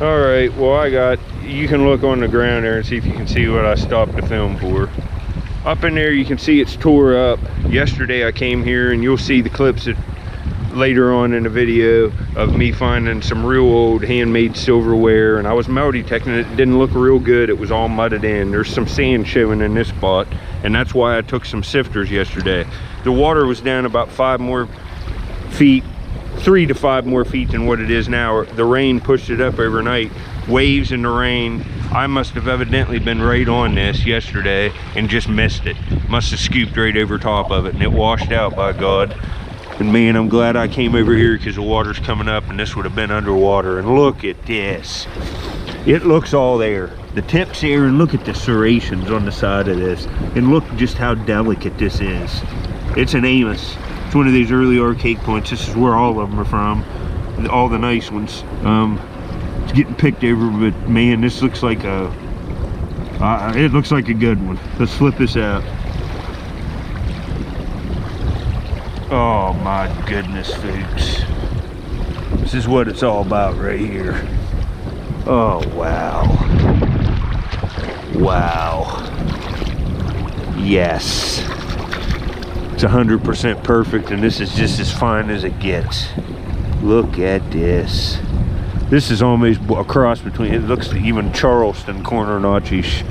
All right, well, you can look on the ground there and see if you can see what I stopped the film for. Up in there, you can see it's tore up. Yesterday I came here, and you'll see the clips later on in the video of me finding some real old handmade silverware, and I was metal detecting it. It didn't look real good. It was all mudded in. There's some sand showing in this spot, and that's why I took some sifters yesterday. The water was down about 5 more feet, 3 to 5 more feet than what it is now. The rain pushed it up overnight. Waves in the rain. I must have evidently been right on this yesterday and just missed it. Must have scooped right over top of it, and it washed out, by God. And man, I'm glad I came over here, because the water's coming up and this would have been underwater. And look at this. It looks all there. The tips here, and look at the serrations on the side of this. And look just how delicate this is. It's an Amos. It's one of these early arcade points. This is where all of them are from. All the nice ones. It's getting picked over, but man, this looks like it looks like a good one. Let's flip this out. Oh my goodness, folks. This is what it's all about right here. Oh, wow. Wow. Yes. It's 100% perfect, and this is just as fine as it gets. Look at this. This is almost a cross between, it looks even Charleston corner notchish.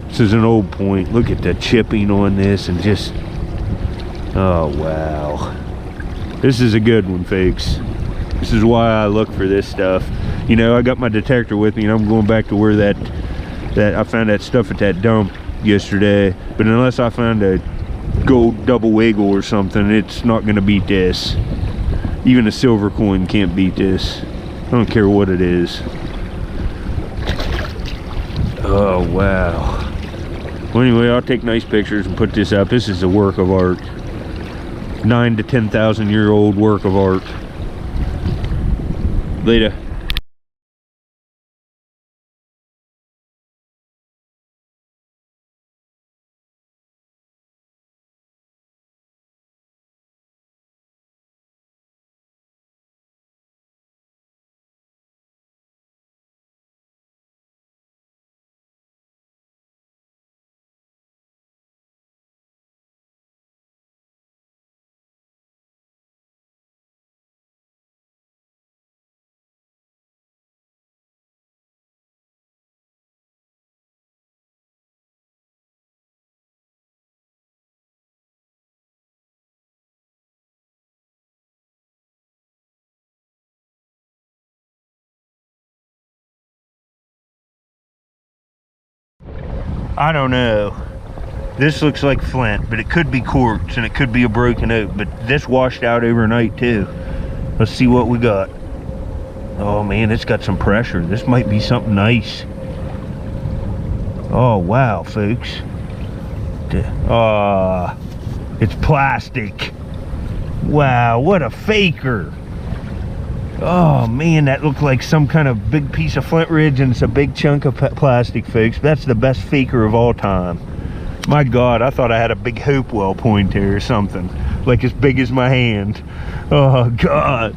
This is an old point. Look at the chipping on this, and just, oh wow. This is a good one, folks. This is why I look for this stuff. You know, I got my detector with me, and I'm going back to where that I found that stuff at that dump yesterday. But unless I found a gold double wiggle or something, it's not going to beat this. Even a silver coin can't beat this. I don't care what it is. Oh wow. Well, anyway, I'll take nice pictures and put this up. This is a work of art. 9 to 10,000 year old work of art. Later. I don't know. This looks like flint, but it could be quartz, and it could be a broken oak, but this washed out overnight too. Let's see what we got. Oh man, it's got some pressure. This might be something nice. Oh wow, folks. It's plastic. Wow, what a faker. Oh man, that looked like some kind of big piece of Flint Ridge, and it's a big chunk of plastic, folks. That's the best faker of all time. My God, I thought I had a big Hopewell pointer or something, like as big as my hand. Oh God,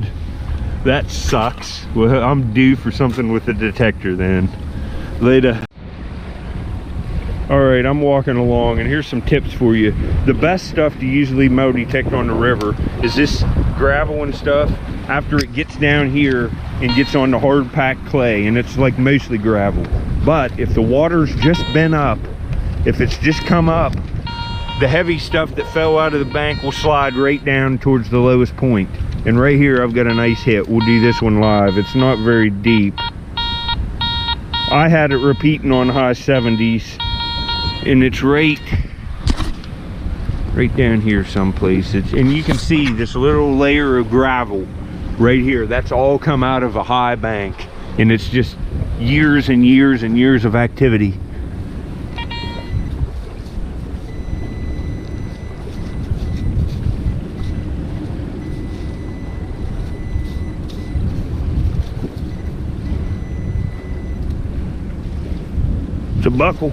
that sucks. Well, I'm due for something with the detector then. Later. All right, I'm walking along, and here's some tips for you. The best stuff to usually metal detect on the river is this gravel and stuff after it gets down here and gets on the hard packed clay, and it's like mostly gravel. But if the water's just been up, if it's just come up, the heavy stuff that fell out of the bank will slide right down towards the lowest point. And right here I've got a nice hit. We'll do this one live. It's not very deep. I had it repeating on high 70s, and it's right down here someplace. And you can see this little layer of gravel right here. That's all come out of a high bank, and it's just years and years and years of activity. It's a buckle.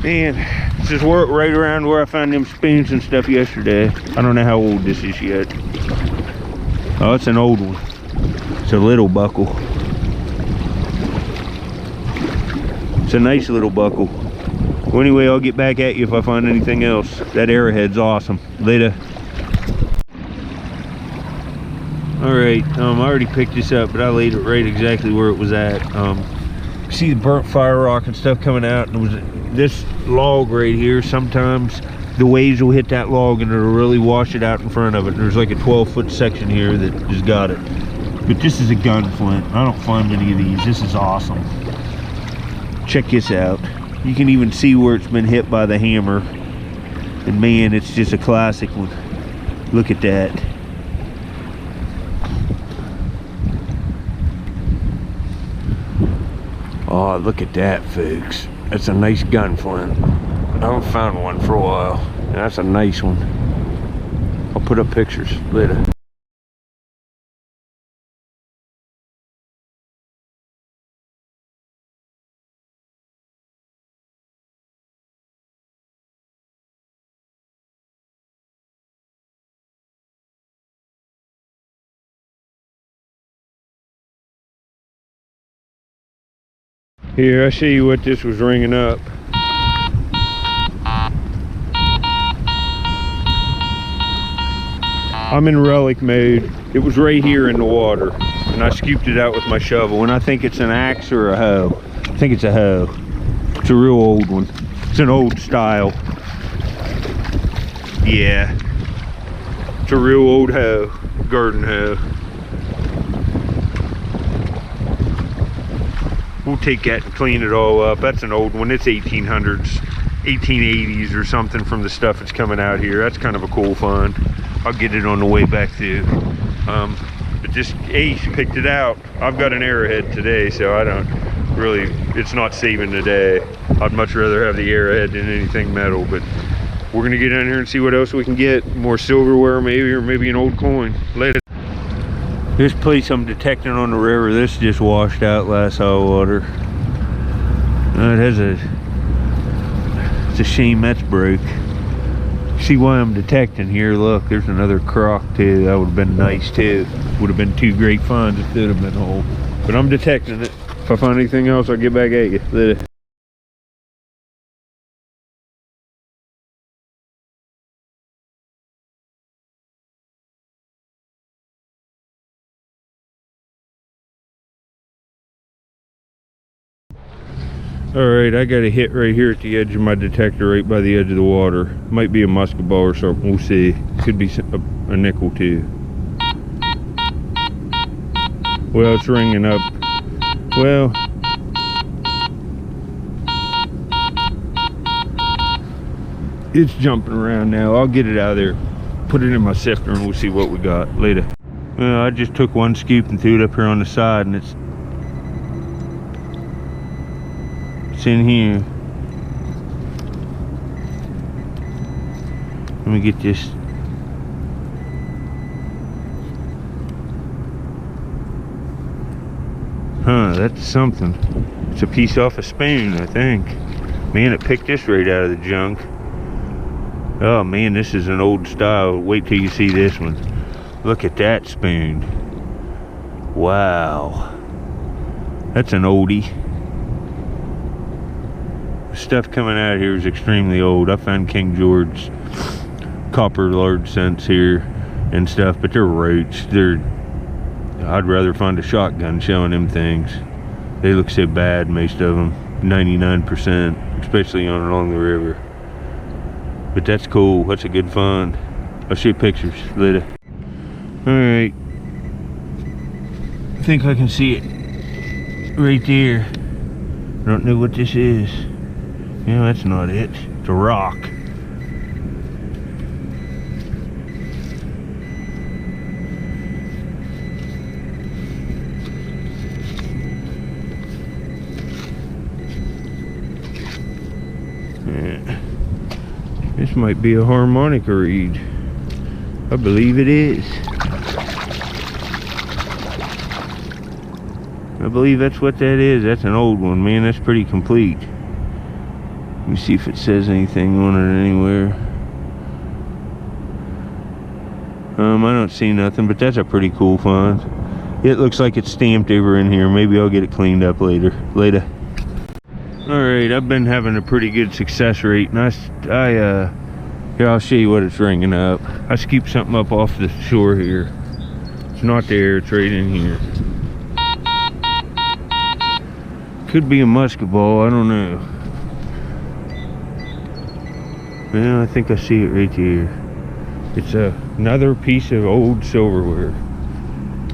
Man, this is right around where I found them spoons and stuff yesterday. I don't know how old this is yet. Oh, it's an old one. It's a little buckle. It's a nice little buckle. Well, anyway, I'll get back at you if I find anything else. That Arrowhead's awesome. Later. Alright, I already picked this up, but I laid it right exactly where it was at. See the burnt fire rock and stuff coming out, and it was this log right here. Sometimes the waves will hit that log and it'll really wash it out in front of it. There's like a 12-foot section here that just got it. But this is a gun flint. I don't find many of these. This is awesome. Check this out. You can even see where it's been hit by the hammer. And man, it's just a classic one. Look at that. Oh, look at that, folks. That's a nice gun flint. I haven't found one for a while. That's a nice one. I'll put up pictures later. Here, I show you what this was ringing up. I'm in relic mode. It was right here in the water, and I scooped it out with my shovel, and I think it's an axe or a hoe. I think it's a hoe. It's a real old one. It's an old style. Yeah. It's a real old hoe. Garden hoe. We'll take that and clean it all up. That's an old one. It's 1800s, 1880s or something from the stuff that's coming out here. That's kind of a cool find. I'll get it on the way back too. But just Ace picked it out. I've got an Arrowhead today, so I don't really, it's not saving the day. I'd much rather have the Arrowhead than anything metal, but we're gonna get down here and see what else we can get. More silverware maybe, or maybe an old coin. Later. This place I'm detecting on the river, this just washed out last high water. It's a shame that's broke. See why I'm detecting here? Look, there's another crock too. That would have been nice too. Would have been two great finds if they'd have been whole. But I'm detecting it. If I find anything else, I'll get back at you. Later. Alright, I got a hit right here at the edge of my detector, right by the edge of the water. Might be a musket ball or something, we'll see. Could be a nickel too. Well, it's ringing up. Well, it's jumping around now. I'll get it out of there, put it in my sifter, and we'll see what we got later. Well, I just took one scoop and threw it up here on the side, and it's in here. Let me get this. Huh, that's something. It's a piece off a spoon, I think. Man, it picked this right out of the junk. Oh man, this is an old style. Wait till you see this one. Look at that spoon. Wow. That's an oldie. The stuff coming out here is extremely old. I found King George copper large cents here and stuff, but they're roach. I'd rather find a shotgun showing them things. They look so bad, most of them. 99%, especially on along the river. But that's cool. That's a good find. I'll show you pictures later. Alright. I think I can see it right there. I don't know what this is. Yeah, that's not it. It's a rock. Yeah. This might be a harmonica reed. I believe it is. I believe that's what that is. That's an old one, man. That's pretty complete. Let me see if it says anything on it anywhere. I don't see nothing, but that's a pretty cool find. It looks like it's stamped over in here. Maybe I'll get it cleaned up later. Alright, I've been having a pretty good success rate, and here, I'll show you what it's ringing up. I scooped something up off the shore here. It's not there, it's right in here. Could be a musket ball, I don't know. Well, I think I see it right there. It's another piece of old silverware.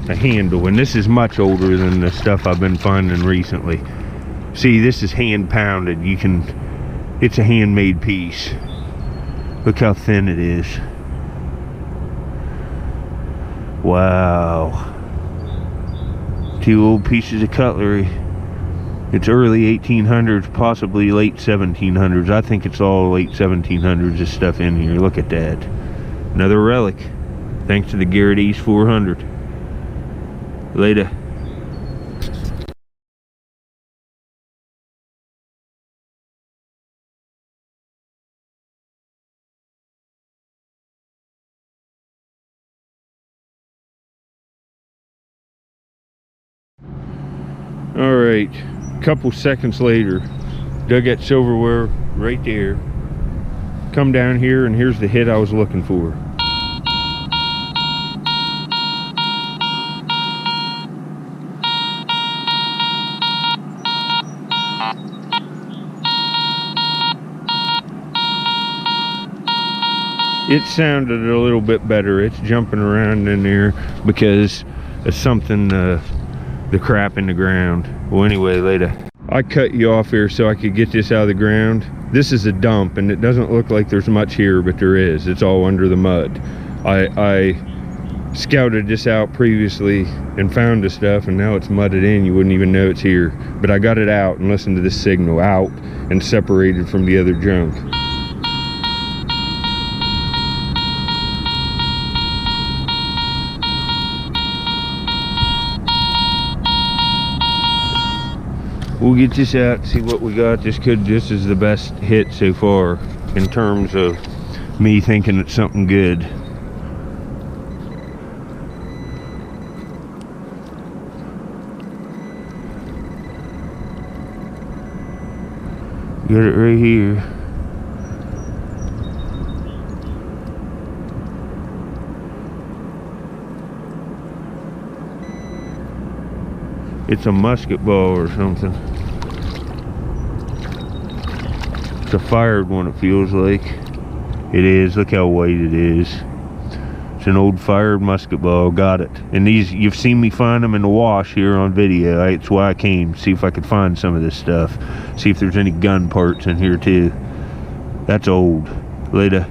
A handle, and this is much older than the stuff I've been finding recently. See, this is hand pounded. It's a handmade piece. Look how thin it is. Wow. 2 old pieces of cutlery. It's early 1800s, possibly late 1700s. I think it's all late 1700s, this stuff in here. Look at that. Another relic, thanks to the Garrett East 400. Later. All right, a couple seconds later, dug that silverware right there. Come down here, and here's the hit I was looking for. It sounded a little bit better. It's jumping around in there because of something, the crap in the ground. Well, anyway, later. I cut you off here so I could get this out of the ground. This is a dump, and it doesn't look like there's much here, but there is. It's all under the mud. I scouted this out previously and found the stuff, and now it's mudded in. You wouldn't even know it's here. But I got it out and listened to this signal out and separated from the other junk. We'll get this out, see what we got. This is the best hit so far in terms of me thinking it's something good. Got it right here. It's a musket ball or something. It's a fired one, it feels like. It is, look how white it is. It's an old fired musket ball, got it. And these, you've seen me find them in the wash here on video. It's why I came, see if I could find some of this stuff. See if there's any gun parts in here too. That's old. Later.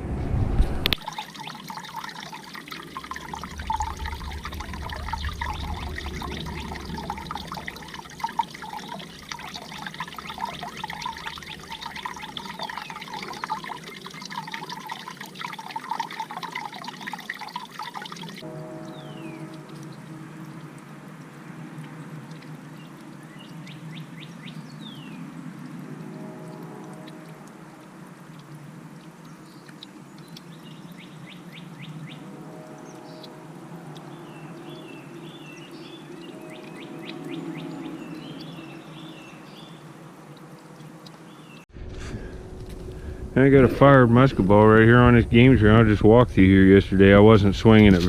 I got a fired musket ball right here on this game trail. I just walked through here yesterday. I wasn't swinging it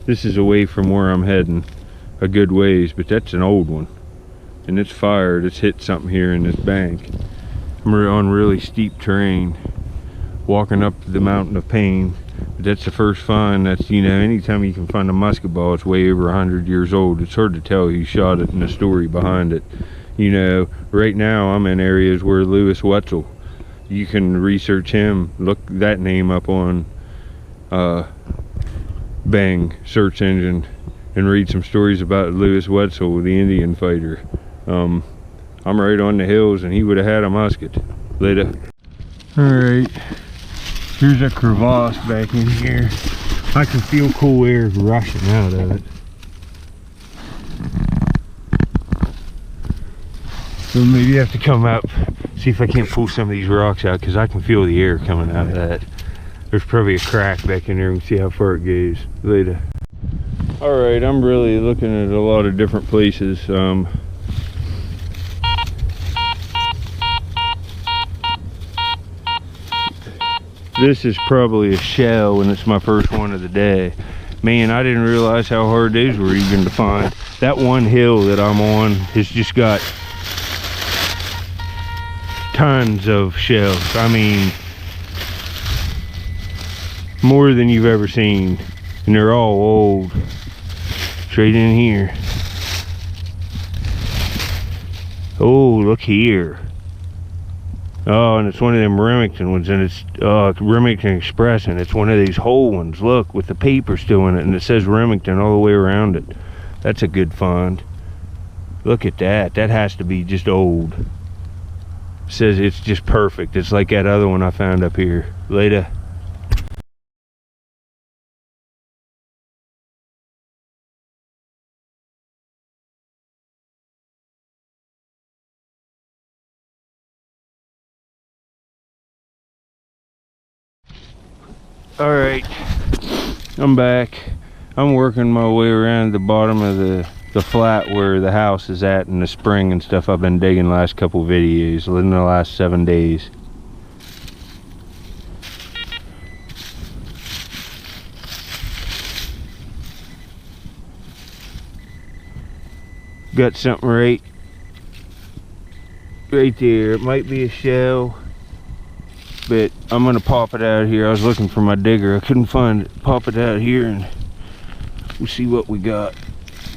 this is away from where I'm heading a good ways, but that's an old one. And it's fired, it's hit something here in this bank. I'm on really steep terrain, walking up the mountain of pain. But that's the first find. That's, you know, anytime you can find a musket ball, it's way over 100 years old. It's hard to tell who shot it and the story behind it. You know, right now I'm in areas where Lewis Wetzel, you can research him, look that name up on Bang search engine and read some stories about Lewis Wetzel, the Indian fighter. I'm right on the hills, and he would have had a musket. Later. Alright, here's a crevasse back in here. I can feel cool air rushing out of it. So maybe you have to come up, see if I can't pull some of these rocks out, because I can feel the air coming out of that. There's probably a crack back in there. We can see how far it goes. Later. All right, I'm really looking at a lot of different places. This is probably a shell, and it's my first one of the day. Man, I didn't realize how hard these were even to find. That one hill that I'm on has just got tons of shells. I mean, more than you've ever seen. And they're all old. Straight in here. Oh, look here. Oh, and it's one of them Remington ones, and it's Remington Express, and it's one of these whole ones. Look, with the paper still in it, and it says Remington all the way around it. That's a good find. Look at that. That has to be just old. It says it's just perfect. It's like that other one I found up here. Later. Alright, I'm back. I'm working my way around the bottom of the flat where the house is at, and the spring and stuff I've been digging the last couple videos in the last 7 days. Got something right there. It might be a shell, but I'm gonna pop it out here. I was looking for my digger, I couldn't find it. Pop it out here and we'll see what we got.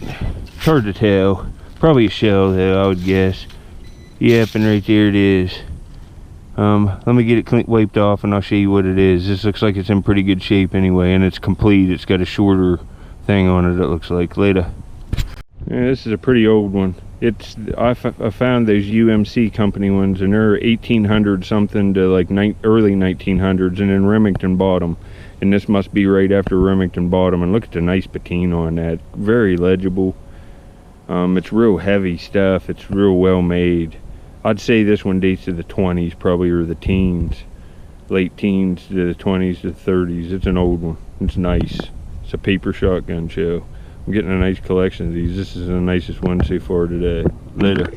It's hard to tell. Probably a shell though, I would guess. Yep, and right there it is. Let me get it clean, wiped off, and I'll show you what it is. This looks like it's in pretty good shape anyway, and it's complete. It's got a shorter thing on it, it looks like. Later. Yeah, this is a pretty old one. It's I found those UMC company ones, and they're 1800 something to like early 1900s, and then Remington bought them, and this must be right after Remington bought them. And look at the nice patina on that, very legible. It's real heavy stuff. It's real well made. I'd say this one dates to the 20s probably, or the teens, late teens to the 20s to the 30s. It's an old one. It's nice. It's a paper shotgun shell. I'm getting a nice collection of these. This is the nicest one so far today. Later.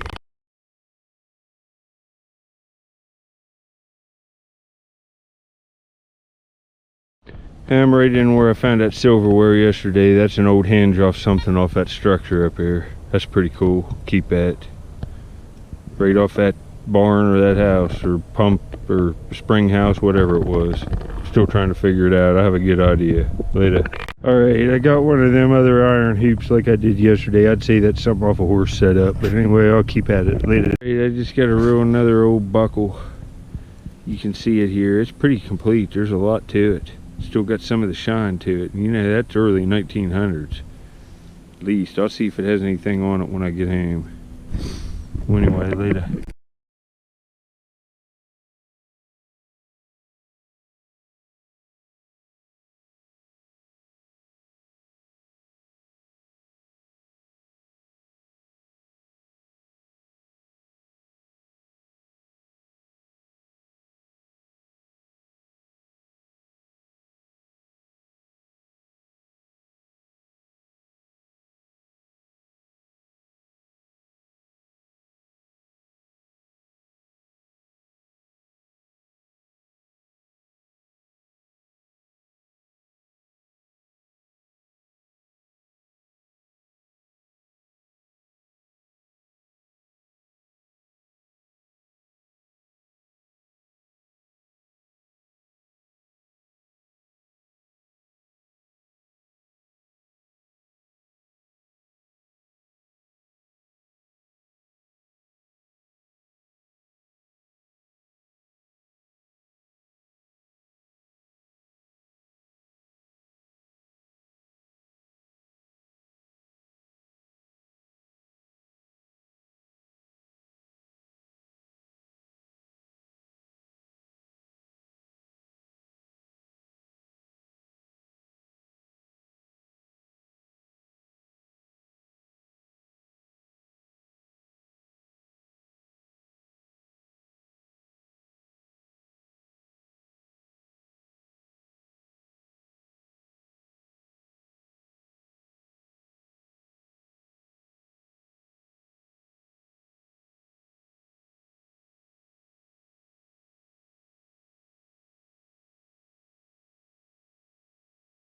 I'm right in where I found that silverware yesterday. That's an old hinge off something off that structure up here. That's pretty cool. Keep that. Right off that barn or that house or pump or spring house, whatever it was. Still trying to figure it out. I have a good idea. Later. Alright, I got one of them other iron heaps like I did yesterday. I'd say that's something off a horse setup, but anyway, I'll keep at it later. I just got to reel another old buckle. You can see it here. It's pretty complete. There's a lot to it. Still got some of the shine to it. You know, that's early 1900s. At least. I'll see if it has anything on it when I get home. Well, anyway, later.